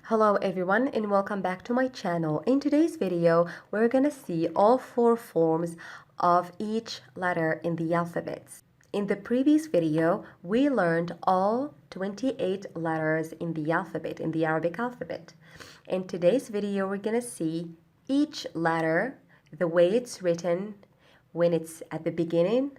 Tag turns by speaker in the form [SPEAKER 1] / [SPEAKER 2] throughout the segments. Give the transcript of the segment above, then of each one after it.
[SPEAKER 1] Hello everyone and welcome back to my channel. In today's video, we're gonna see all four forms of each letter in the alphabet. In the previous video, we learned all 28 letters in the alphabet, in the Arabic alphabet. In today's video, we're gonna see each letter, the way it's written, when it's at the beginning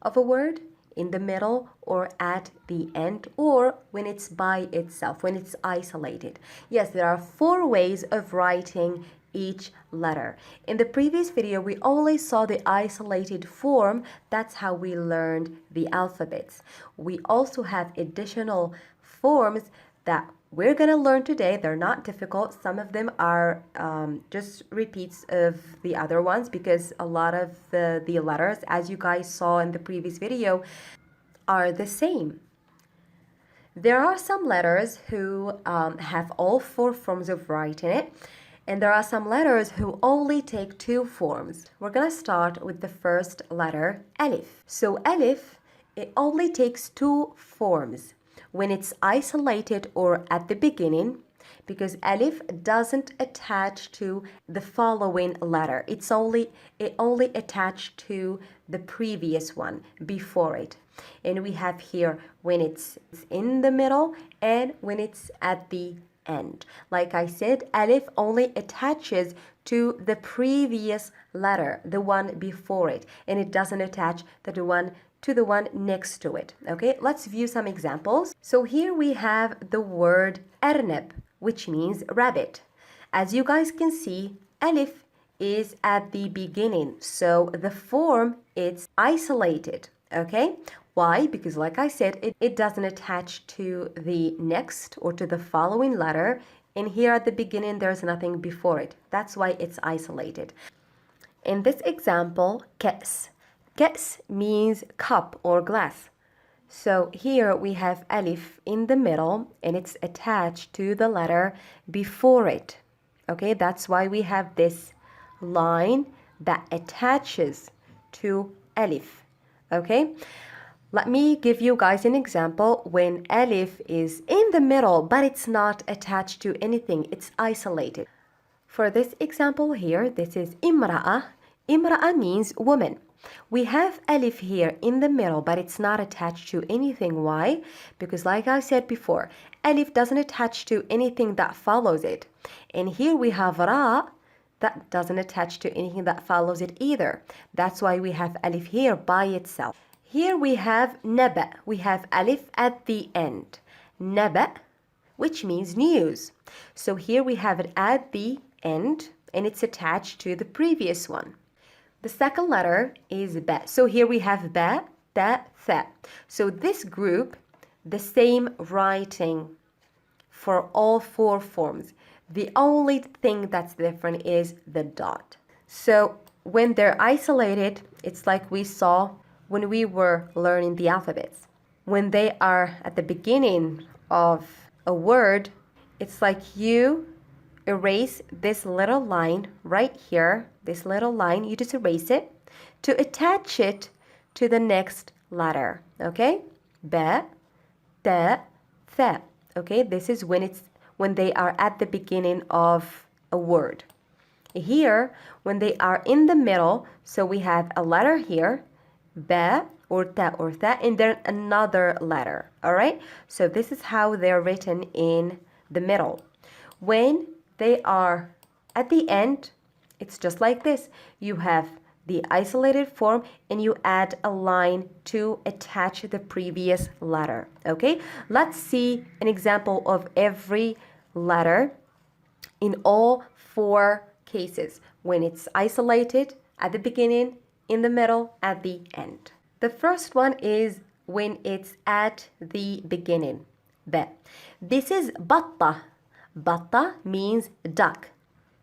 [SPEAKER 1] of a word, in the middle, or at the end, or when it's by itself, when it's isolated. Yes, there are four ways of writing each letter. In the previous video, we only saw the isolated form. That's how we learned the alphabets. We also have additional forms that we're going to learn today. They're not difficult. Some of them are just repeats of the other ones because a lot of the letters, as you guys saw in the previous video, are the same. There are some letters who have all four forms of writing it, and there are some letters who only take two forms. We're going to start with the first letter, Alif. So Alif, it only takes two forms when it's isolated or at the beginning, because Alif doesn't attach to the following letter. It only attached to the previous one before it. And we have here when it's in the middle and when it's at the end. Like I said, Alif only attaches to the previous letter, the one before it, and it doesn't attach to the one next to it. Okay, let's view some examples. So here we have the word Arnab, which means rabbit. As you guys can see, Alif is at the beginning, so the form it's isolated. Okay, why? Because like I said, it doesn't attach to the next or to the following letter, and here at the beginning there's nothing before it. That's why it's isolated. In this example, Ka's. Ka's means cup or glass. So here we have Alif in the middle and it's attached to the letter before it. Okay, that's why we have this line that attaches to Alif. Okay, let me give you guys an example when Alif is in the middle but it's not attached to anything, it's isolated. For this example here, this is Imra'a. Imra'a means woman. We have Alif here in the middle, but it's not attached to anything. Why? Because like I said before, Alif doesn't attach to anything that follows it. And here we have Ra, that doesn't attach to anything that follows it either. That's why we have Alif here by itself. Here we have Naba. We have Alif at the end. Naba, which means news. So here we have it at the end, and it's attached to the previous one. The second letter is Ba. So here we have Ba, Ta, Tha. So this group, the same writing for all four forms. The only thing that's different is the dot. So when they're isolated, it's like we saw when we were learning the alphabets. When they are at the beginning of a word, it's like you erase this little line right here, this little line, you just erase it to attach it to the next letter. Okay, Ba, Ta, Tha. Okay, this is when they are at the beginning of a word. Here, when they are in the middle, so we have a letter here, Ba or Ta, and then another letter. All right, so this is how they're written in the middle. When they are at the end, it's just like this. You have the isolated form and you add a line to attach the previous letter. Okay, let's see an example of every letter in all four cases when it's isolated at the beginning, in the middle, at the end. The first one is when it's at the beginning. Ba. This is batta. Batta means duck.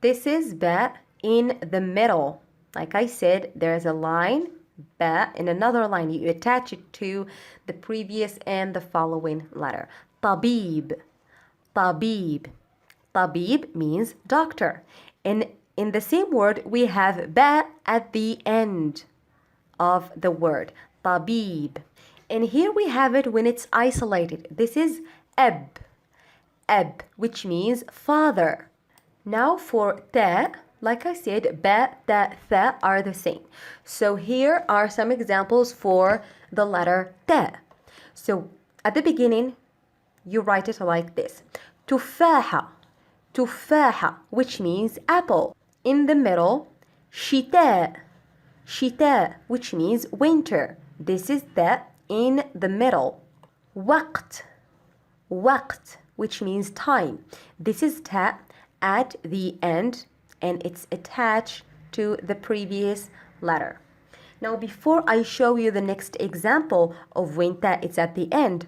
[SPEAKER 1] This is Ba in the middle. Like I said, there's a line, Ba, and another line. You attach it to the previous and the following letter. Tabib. Tabib. Tabib means doctor. And in the same word, we have Ba at the end of the word. Tabib. And here we have it when it's isolated. This is Ab. ab, which means father. Now for ta, like I said, ba, ta, tha are the same. So here are some examples for the letter ta. So at the beginning, you write it like this. Tufaha, tufaha, which means apple. In the middle, shita, shita, which means winter. This is ta in the middle. Waqt, waqt, which means time. This is ta at the end and it's attached to the previous letter. Now before I show you the next example of when ta is at the end,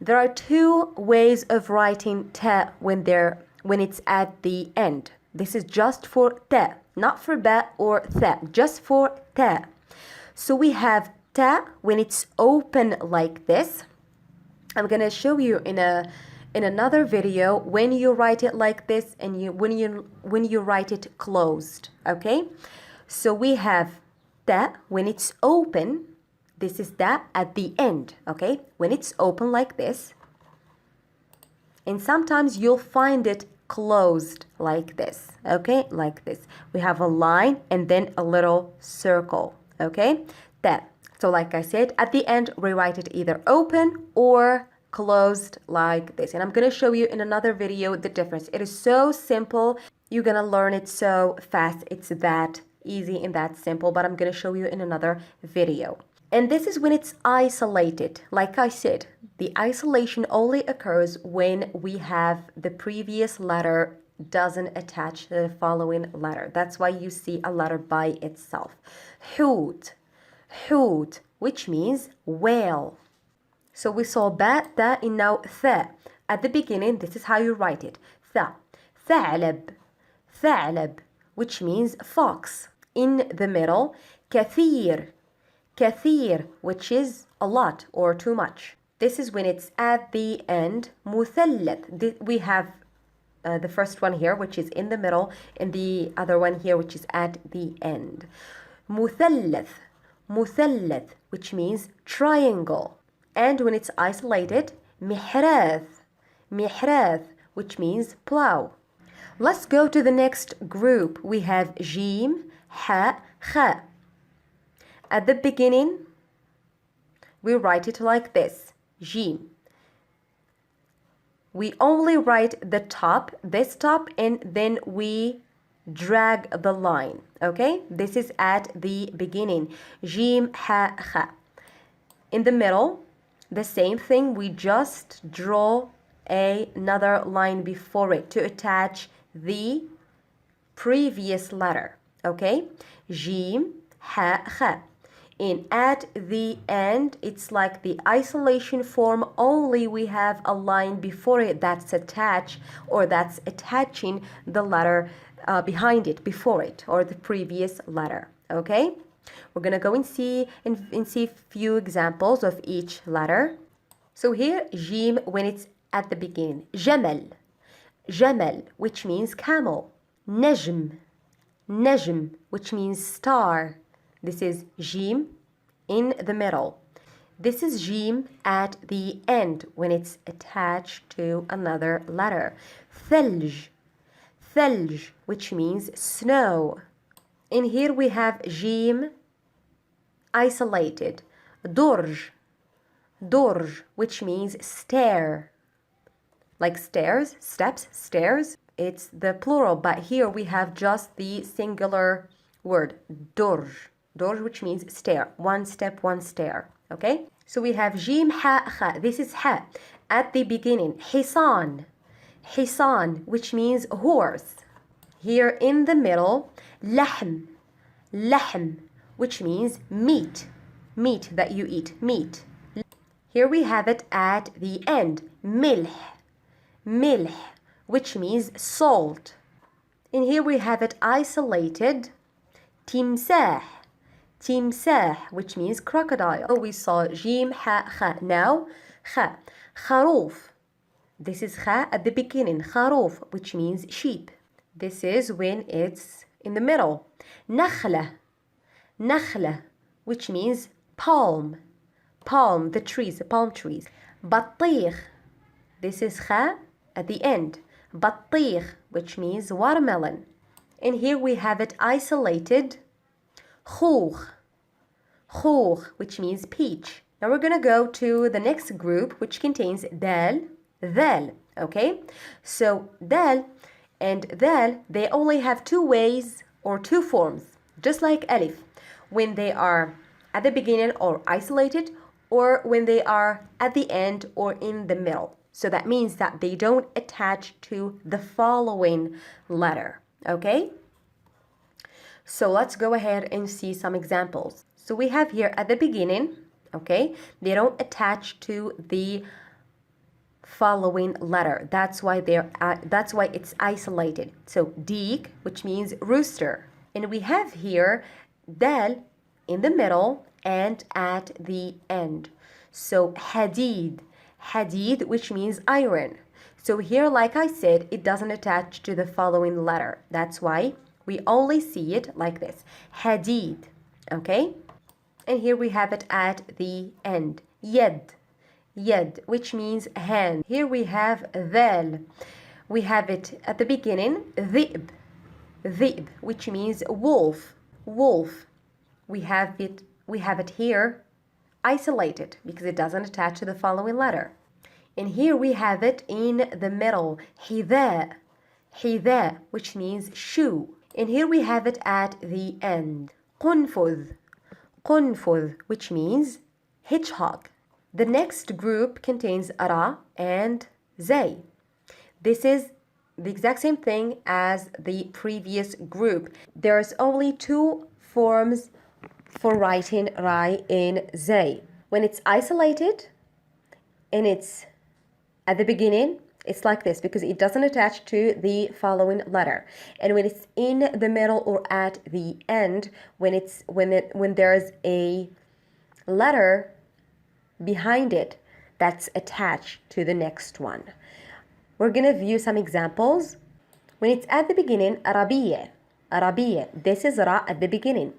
[SPEAKER 1] there are two ways of writing ta when it's at the end. This is just for ta, not for ba or tha, just for ta. So we have ta when it's open like this. I'm gonna show you in another video when you write it like this and when you write it closed. Okay, so we have ta when it's open. This is ta at the end. Okay, when it's open like this, and sometimes you'll find it closed like this. Okay, like this. We have a line and then a little circle. Okay, ta. So like I said, at the end we write it either open or closed like this. And I'm going to show you in another video the difference. It is so simple. You're going to learn it so fast. It's that easy and that simple, but I'm going to show you in another video. And this is when it's isolated. Like I said, the isolation only occurs when we have the previous letter doesn't attach to the following letter. That's why you see a letter by itself. Hoot, hoot, which means whale. So we saw ba, ta, and now tha. At the beginning, this is how you write it. Tha, ثعلب, ثعلب, which means fox. In the middle, كثير, كثير, which is a lot or too much. This is when it's at the end. مثلث, we have the first one here, which is in the middle, and the other one here, which is at the end. مثلث, مثلث, which means triangle. And when it's isolated, محراث, محراث, which means plow. Let's go to the next group. We have جيم, ح, خ. At the beginning, we write it like this. جيم. We only write the top, this top, and then we drag the line. Okay? This is at the beginning. جيم, ح, خ. In the middle, the same thing, we just draw another line before it to attach the previous letter. Okay? جيم, ح, خ. And at the end, it's like the isolation form, only we have a line before it that's attached or that's attaching the letter behind it, before it, or the previous letter. Okay? We're going to go and see a few examples of each letter. So here, جيم, when it's at the beginning. جمل, جمل, which means camel. نجم, نجم, which means star. This is جيم in the middle. This is جيم at the end when it's attached to another letter. ثلج, ثلج, which means snow. In here we have جيم isolated. درج, درج, which means stair. Like stairs, steps, stairs. It's the plural, but here we have just the singular word. درج, درج, which means stair. One step, one stair. Okay? So we have جيم, ح, خ. This is ح at the beginning. حصان, حصان, which means horse. Here in the middle, لحم, لحم, which means meat, meat that you eat, meat. Here we have it at the end, ملح, ملح, which means salt. And here we have it isolated, تمساح, تمساح, which means crocodile. We saw جيم, ح, خ. Now, خ. خروف. This is خ at the beginning, خروف, which means sheep. This is when it's in the middle. نخلة, نخلة, which means palm, palm, the trees, the palm trees. بطيخ. This is خ at the end. بطيخ, which means watermelon. And here we have it isolated. خوخ, خوخ, which means peach. Now we're going to go to the next group, which contains dal, ذال. Okay, so dal and dal, they only have two ways or two forms, just like alif, when they are at the beginning or isolated, or when they are at the end or in the middle. So that means that they don't attach to the following letter. Okay, so let's go ahead and see some examples. So we have here at the beginning, okay, they don't attach to the following letter. That's why it's isolated. So deek, which means rooster. And we have here dal in the middle and at the end. So hadid, hadid, which means iron. So here, like I said, it doesn't attach to the following letter. That's why we only see it like this, hadid. Okay, and here we have it at the end, yed, yed, which means hand. Here we have dhal. We have it at the beginning, dhib, dhib, which means wolf, wolf. We have it here isolated because it doesn't attach to the following letter. And here we have it in the middle, hidha, hidha, which means shoe. And here we have it at the end, qunfudh, qunfudh, which means hedgehog. The next group contains ra and zay. This is the exact same thing as the previous group. There's only two forms for writing ra in zay. When it's isolated and it's at the beginning, it's like this because it doesn't attach to the following letter. And when it's in the middle or at the end, when there's a letter behind it that's attached to the next one. We're going to view some examples. When it's at the beginning, Arabiya, Arabiya. This is ra at the beginning.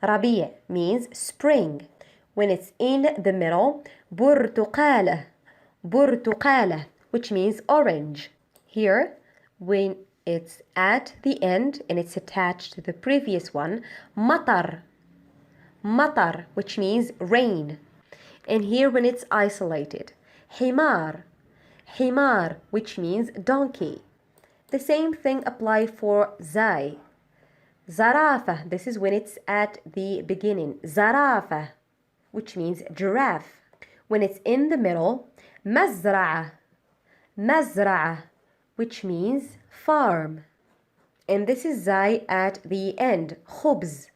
[SPEAKER 1] Arabiya means spring. When it's in the middle, burtuqala, burtuqala, which means orange. Here, when it's at the end and it's attached to the previous one, matar, matar, which means rain. And here when it's isolated, himar, himar, which means donkey. The same thing apply for zai. Zarafa, this is when it's at the beginning. Zarafa, which means giraffe. When it's in the middle, mazra'a, mazra'a, which means farm. And this is zai at the end, khubz,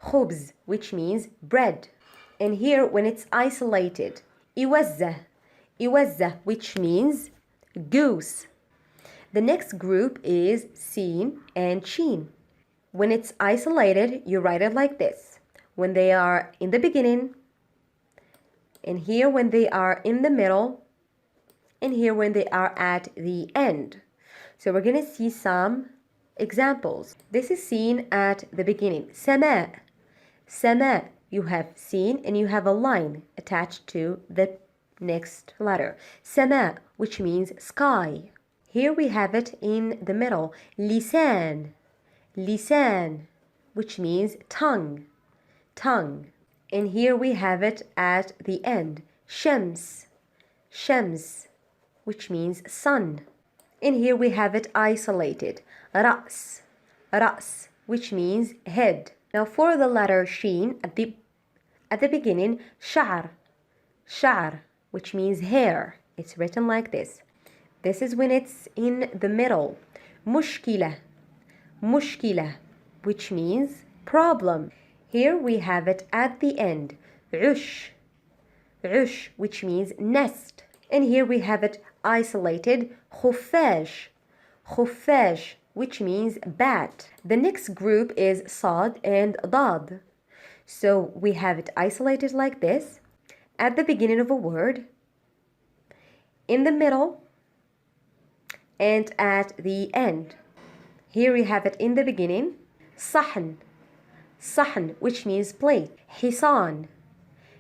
[SPEAKER 1] khubz, which means bread. And here when it's isolated, iwazza, iwazza, which means goose. The next group is sin and shin. When it's isolated, you write it like this. When they are in the beginning, and here when they are in the middle, and here when they are at the end. So we're going to see some examples. This is seen at the beginning. Sama, sama. You have seen and you have a line attached to the next letter. Sama, which means sky. Here we have it in the middle. Lisan, lisan, which means tongue, tongue. And here we have it at the end. Shams, shams, which means sun. And here we have it isolated. Ras, ras, which means head. Now for the letter shin at the beginning, sha'r, sha'r, which means hair. It's written like this. This is when it's in the middle. Mushkila, mushkila, which means problem. Here we have it at the end. Ush, ush, which means nest. And here we have it isolated. Khufash, khufash, which means bat. The next group is sad and dad. So we have it isolated like this, at the beginning of a word, in the middle, and at the end. Here we have it in the beginning, sahn, sahn, which means plate. Hisan,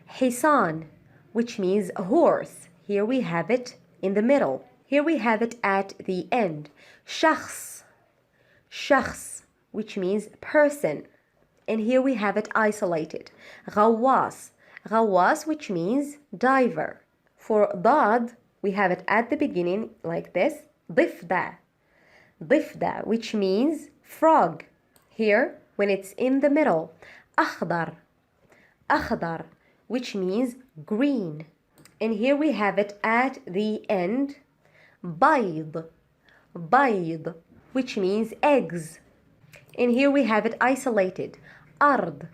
[SPEAKER 1] hisan, which means a horse. Here we have it in the middle. Here we have it at the end. شخص, شخص, which means person. And here we have it isolated. غواص, غواص, which means diver. For ضاد, we have it at the beginning like this. ضفدع, ضفدع, which means frog. Here, when it's in the middle. أخضر, أخضر, which means green. And here we have it at the end. بيض, بيض, which means eggs. And here we have it isolated. أرض,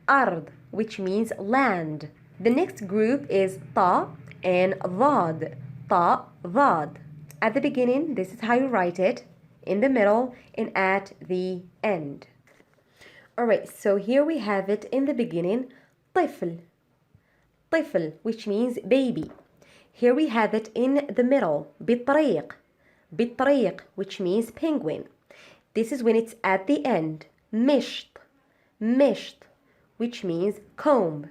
[SPEAKER 1] أرض, which means land. The next group is طا and ضاد. طا, ضاد. At the beginning, this is how you write it. In the middle and at the end. Alright, so here we have it in the beginning. طفل, طفل, which means baby. Here we have it in the middle. بطريق, بطريق, which means penguin. This is when it's at the end. مشط, مشط, which means comb.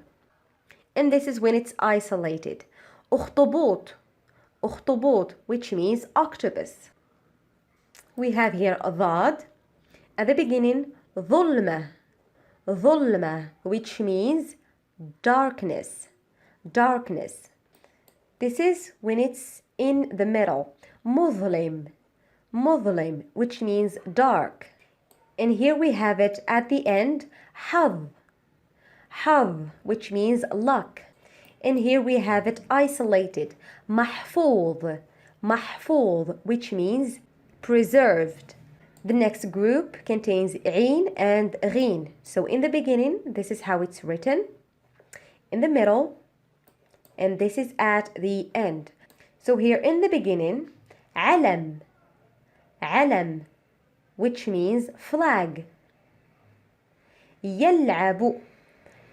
[SPEAKER 1] And this is when it's isolated. أخطبوط, أخطبوط, which means octopus. We have here ضاد. At the beginning, ظلمة, ظلمة, which means darkness, darkness. This is when it's in the middle. مظلم, مظلم, which means dark. And here we have it at the end. حظ, حظ, which means luck. And here we have it isolated. محفوظ, محفوظ, which means preserved. The next group contains عين and غين. So in the beginning, this is how it's written. In the middle, and this is at the end. So here in the beginning, علم, علم, which means flag. يلعب,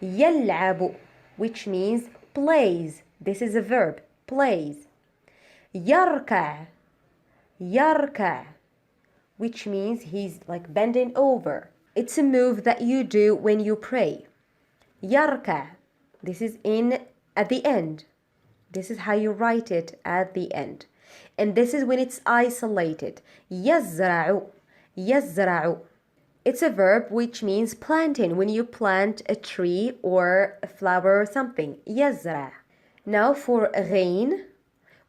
[SPEAKER 1] يلعب, which means plays. This is a verb, plays. يركع, يركع, which means he's like bending over. It's a move that you do when you pray. يركع. This is at the end. This is how you write it at the end. And this is when it's isolated. يزرع, يزرع. It's a verb which means planting, when you plant a tree or a flower or something. يزرع. Now for غين,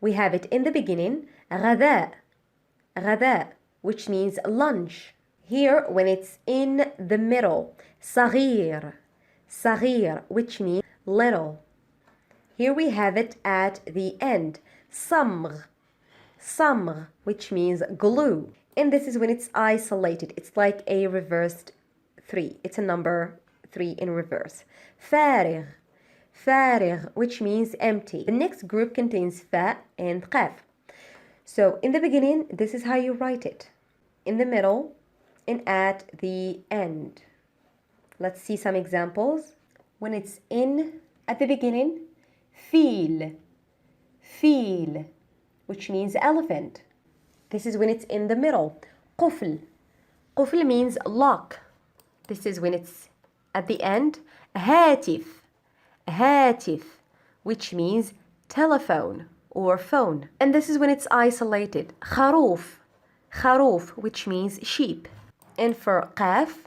[SPEAKER 1] we have it in the beginning. غداء, غداء, which means lunch. Here, when it's in the middle. صغير, صغير, which means little. Here we have it at the end. صمغ, صمغ, which means glue. And this is when it's isolated. It's like a reversed 3. It's a number 3 in reverse. فارغ, فارغ, which means empty. The next group contains fa and قاف. So in the beginning, this is how you write it. In the middle and at the end. Let's see some examples. When it's at the beginning, فيل, فيل, which means elephant. This is when it's in the middle. قفل, قفل means lock. This is when it's at the end. هاتف, هاتف, which means telephone or phone. And this is when it's isolated. خروف, خروف, which means sheep. And for قاف,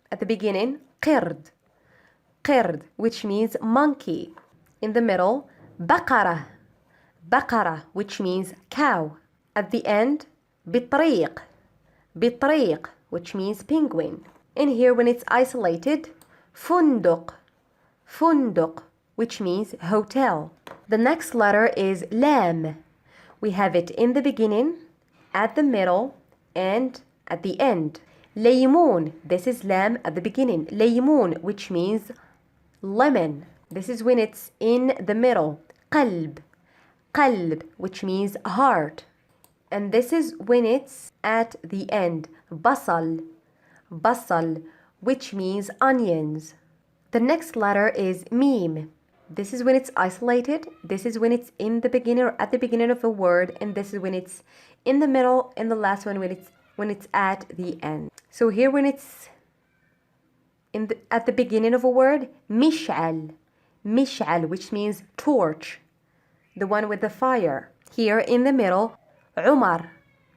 [SPEAKER 1] at the beginning, قرد, قرد, which means monkey. In the middle, بقرة, بقرة, which means cow. At the end, بطريق, بطريق, which means penguin. And here when it's isolated, فندق, فندق, which means hotel. The next letter is لام. We have it in the beginning, at the middle, and at the end. ليمون, this is لام at the beginning. ليمون, which means lemon. This is when it's in the middle. قلب, قلب, which means heart. And this is when it's at the end. بصل, بصل, which means onions. The next letter is ميم. This is when it's isolated. This is when it's in the beginning or at the beginning of a word. And this is when it's in the middle. And the last one when it's at the end. So here when it's at the beginning of a word, مشعل, مشعل, which means torch, the one with the fire. Here in the middle, عمر.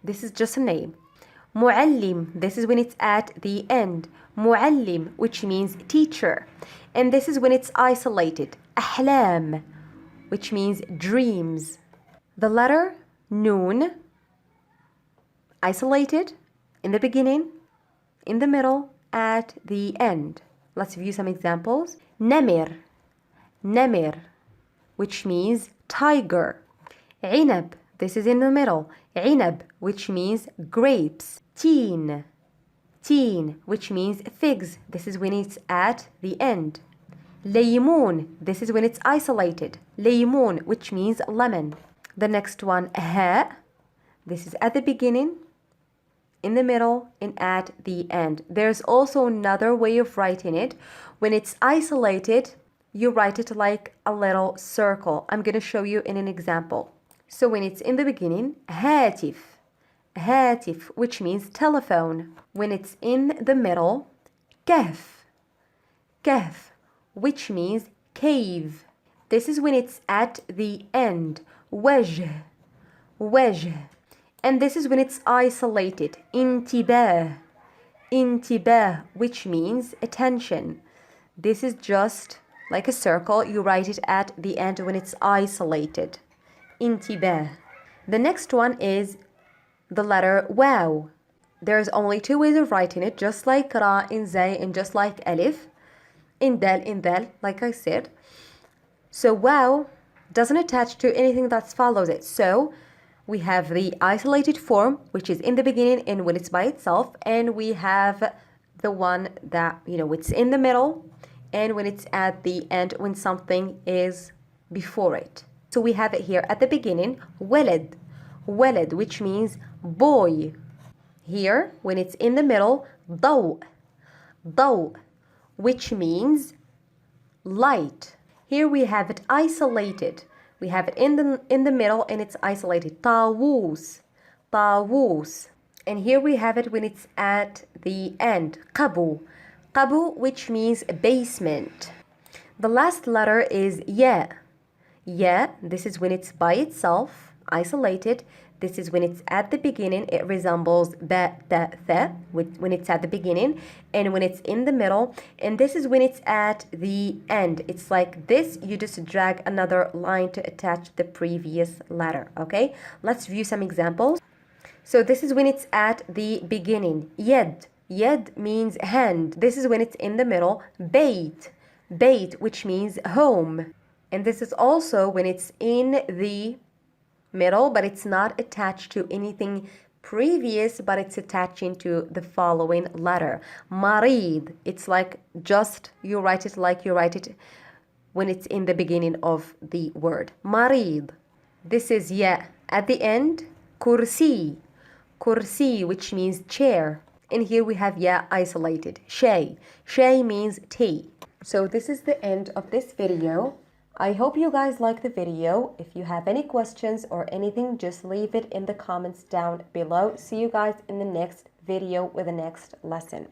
[SPEAKER 1] This is just a name. معلم. This is when it's at the end. معلم, which means teacher. And this is when it's isolated. أحلام, which means dreams. The letter noon, isolated in the beginning, in the middle, at the end. Let's view some examples. نمر, نمر, which means tiger. عنب, this is in the middle. عنب, which means grapes. تين, تين, which means figs. This is when it's at the end. ليمون, this is when it's isolated. ليمون, which means lemon. The next one, هاء. This is at the beginning, in the middle, and at the end. There's also another way of writing it. When it's isolated, you write it like a little circle. I'm going to show you in an example. So when it's in the beginning, هاتف, هاتف, which means telephone. When it's in the middle, كهف, كهف, which means cave. This is when it's at the end. وجه, وجه. And this is when it's isolated. انتباه, انتباه, which means attention. This is just like a circle. You write it at the end when it's isolated. انتباه. The next one is the letter واو. There's only two ways of writing it, just like ra in zay and just like alif in dal, like I said. So واو doesn't attach to anything that follows it. So we have the isolated form, which is in the beginning and when it's by itself, and we have the one that, it's in the middle and when it's at the end when something is before it. So we have it here at the beginning, ولد, ولد, which means boy. Here, when it's in the middle, ضوء, ضوء, which means light. Here we have it isolated. We have it in the middle and it's isolated. طاووس, طاووس. And here we have it when it's at the end. قبو, قبو, which means basement. The last letter is ياء. ياء, this is when it's by itself, isolated. This is when it's at the beginning. It resembles ba, ta, tha, when it's at the beginning and when it's in the middle. And this is when it's at the end. It's like this. You just drag another line to attach the previous letter. Okay, let's view some examples. So this is when it's at the beginning. يد, يد means hand. This is when it's in the middle. بيت, بيت, which means home. And this is also when it's in the middle, but it's not attached to anything previous, but it's attaching to the following letter. مريض, it's like just you write it like you write it when it's in the beginning of the word. مريض. This is ياء at the end. كرسي, كرسي, which means chair. And here we have ياء isolated. شاي, شاي means tea. So this is the end of this video. I hope you guys like the video. If you have any questions or anything, just leave it in the comments down below. See you guys in the next video with the next lesson.